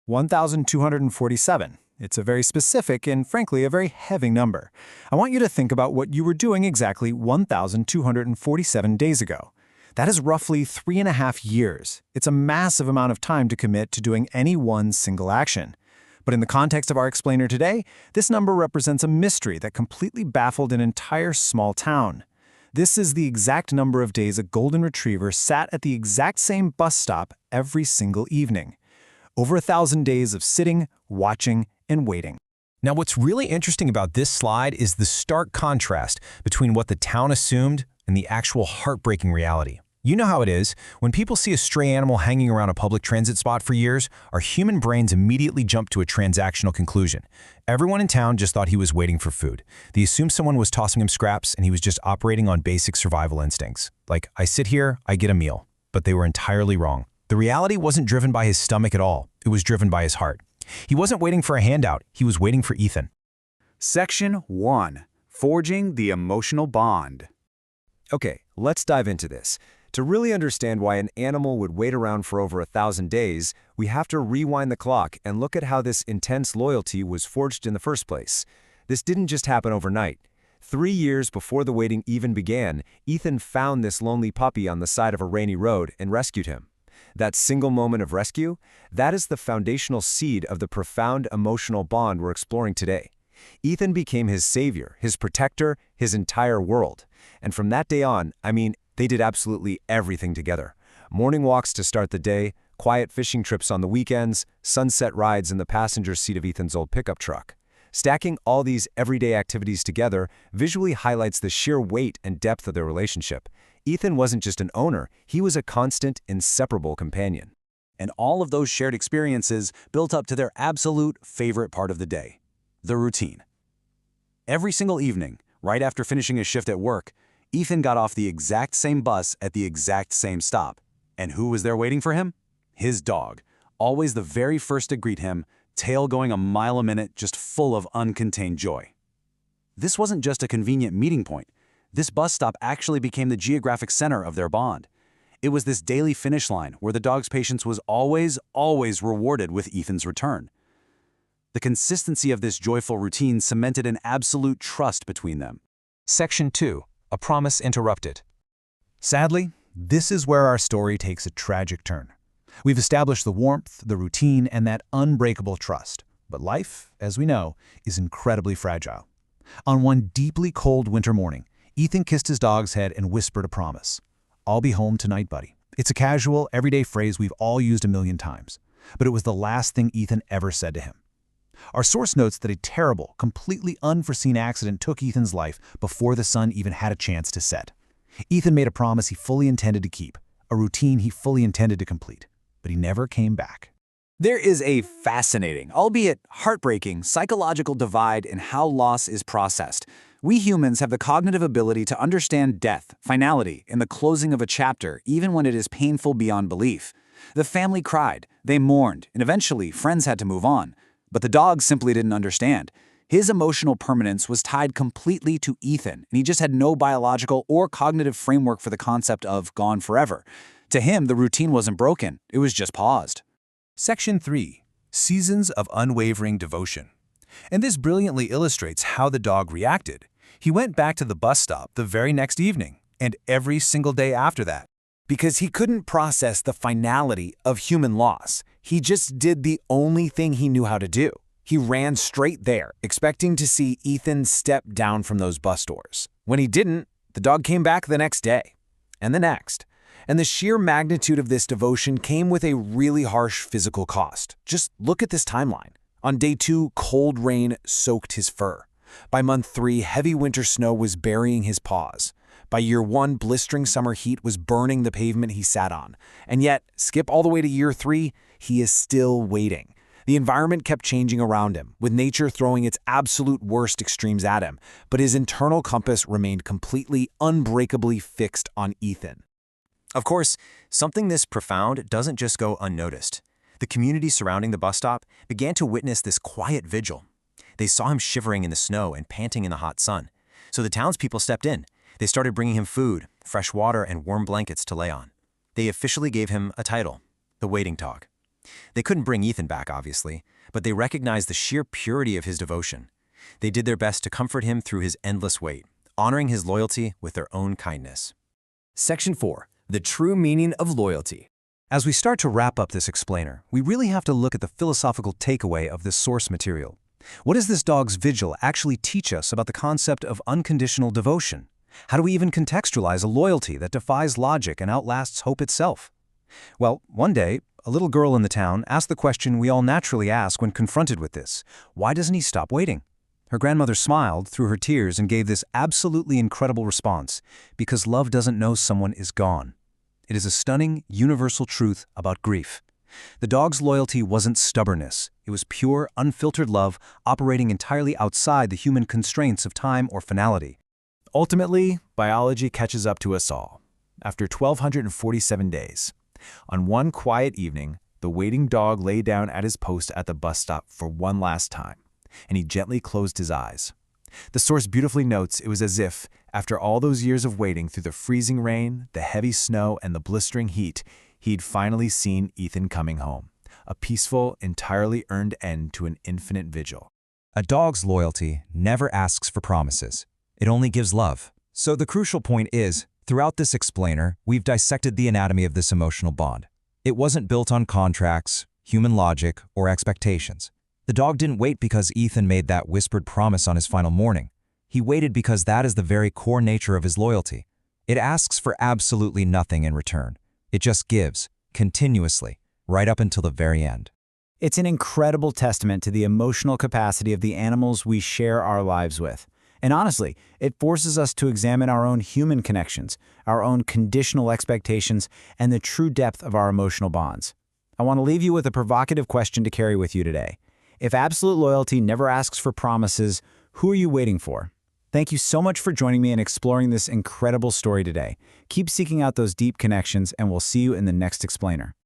1,247. It's a very specific and, frankly, a very heavy number. I want you to think about what you were doing exactly 1,247 days ago. That is roughly 3.5 years. It's a massive amount of time to commit to doing any one single action. But in the context of our explainer today, this number represents a mystery that completely baffled an entire small town. This is the exact number of days a golden retriever sat at the exact same bus stop every single evening. Over 1,000 days of sitting, watching, and waiting. Now, what's really interesting about this slide is the stark contrast between what the town assumed and the actual heartbreaking reality. You know how it is. When people see a stray animal hanging around a public transit spot for years, our human brains immediately jump to a transactional conclusion. Everyone in town just thought he was waiting for food. They assumed someone was tossing him scraps and he was just operating on basic survival instincts. Like, I sit here, I get a meal. But they were entirely wrong. The reality wasn't driven by his stomach at all. It was driven by his heart. He wasn't waiting for a handout. He was waiting for Ethan. Section 1. Forging the Emotional Bond. Okay, let's dive into this. To really understand why an animal would wait around for over 1,000 days, we have to rewind the clock and look at how this intense loyalty was forged in the first place. This didn't just happen overnight. 3 years before the waiting even began, Ethan found this lonely puppy on the side of a rainy road and rescued him. That single moment of rescue, that is the foundational seed of the profound emotional bond we're exploring today. Ethan became his savior, his protector, his entire world. And from that day on, they did absolutely everything together. Morning walks to start the day, quiet fishing trips on the weekends, sunset rides in the passenger seat of Ethan's old pickup truck. Stacking all these everyday activities together visually highlights the sheer weight and depth of their relationship. Ethan wasn't just an owner, he was a constant, inseparable companion. And all of those shared experiences built up to their absolute favorite part of the day, the routine. Every single evening, right after finishing his shift at work, Ethan got off the exact same bus at the exact same stop. And who was there waiting for him? His dog, always the very first to greet him, tail going a mile a minute, just full of uncontained joy. This wasn't just a convenient meeting point. This bus stop actually became the geographic center of their bond. It was this daily finish line where the dog's patience was always rewarded with Ethan's return. The consistency of this joyful routine cemented an absolute trust between them. Section 2. A promise interrupted. Sadly, this is where our story takes a tragic turn. We've established the warmth, the routine, and that unbreakable trust. But life, as we know, is incredibly fragile. On one deeply cold winter morning, Ethan kissed his dog's head and whispered a promise. "I'll be home tonight, buddy." It's a casual, everyday phrase we've all used a million times. But it was the last thing Ethan ever said to him. Our source notes that a terrible, completely unforeseen accident took Ethan's life before the sun even had a chance to set. Ethan made a promise he fully intended to keep, a routine he fully intended to complete, but he never came back. There is a fascinating, albeit heartbreaking, psychological divide in how loss is processed. We humans have the cognitive ability to understand death, finality, in the closing of a chapter, even when it is painful beyond belief. The family cried, they mourned, and eventually friends had to move on. But the dog simply didn't understand. His emotional permanence was tied completely to Ethan, and he just had no biological or cognitive framework for the concept of gone forever. To him, the routine wasn't broken, it was just paused. Section 3. Seasons of unwavering devotion. And this brilliantly illustrates how the dog reacted. He went back to the bus stop the very next evening, and every single day after that. Because he couldn't process the finality of human loss. He just did the only thing he knew how to do. He ran straight there, expecting to see Ethan step down from those bus doors. When he didn't, the dog came back the next day, and the next. And the sheer magnitude of this devotion came with a really harsh physical cost. Just look at this timeline. On day 2, cold rain soaked his fur. By month 3, heavy winter snow was burying his paws. By year 1, blistering summer heat was burning the pavement he sat on. And yet, skip all the way to year 3, he is still waiting. The environment kept changing around him, with nature throwing its absolute worst extremes at him, but his internal compass remained completely, unbreakably fixed on Ethan. Of course, something this profound doesn't just go unnoticed. The community surrounding the bus stop began to witness this quiet vigil. They saw him shivering in the snow and panting in the hot sun. So the townspeople stepped in. They started bringing him food, fresh water, and warm blankets to lay on. They officially gave him a title, the waiting dog. They couldn't bring Ethan back, obviously, but they recognized the sheer purity of his devotion. They did their best to comfort him through his endless wait, honoring his loyalty with their own kindness. Section 4. The true meaning of loyalty. As we start to wrap up this explainer, we really have to look at the philosophical takeaway of this source material. What does this dog's vigil actually teach us about the concept of unconditional devotion? How do we even contextualize a loyalty that defies logic and outlasts hope itself? Well, one day, a little girl in the town asked the question we all naturally ask when confronted with this: why doesn't he stop waiting? Her grandmother smiled through her tears and gave this absolutely incredible response: because love doesn't know someone is gone. It is a stunning, universal truth about grief. The dog's loyalty wasn't stubbornness. It was pure, unfiltered love operating entirely outside the human constraints of time or finality. Ultimately, biology catches up to us all. After 1,247 days, on one quiet evening, the waiting dog lay down at his post at the bus stop for one last time, and he gently closed his eyes. The source beautifully notes it was as if, after all those years of waiting through the freezing rain, the heavy snow, and the blistering heat, he'd finally seen Ethan coming home, a peaceful, entirely earned end to an infinite vigil. A dog's loyalty never asks for promises. It only gives love. So the crucial point is, throughout this explainer, we've dissected the anatomy of this emotional bond. It wasn't built on contracts, human logic, or expectations. The dog didn't wait because Ethan made that whispered promise on his final morning. He waited because that is the very core nature of his loyalty. It asks for absolutely nothing in return. It just gives, continuously, right up until the very end. It's an incredible testament to the emotional capacity of the animals we share our lives with. And honestly, it forces us to examine our own human connections, our own conditional expectations, and the true depth of our emotional bonds. I want to leave you with a provocative question to carry with you today. If absolute loyalty never asks for promises, who are you waiting for? Thank you so much for joining me in exploring this incredible story today. Keep seeking out those deep connections, and we'll see you in the next explainer.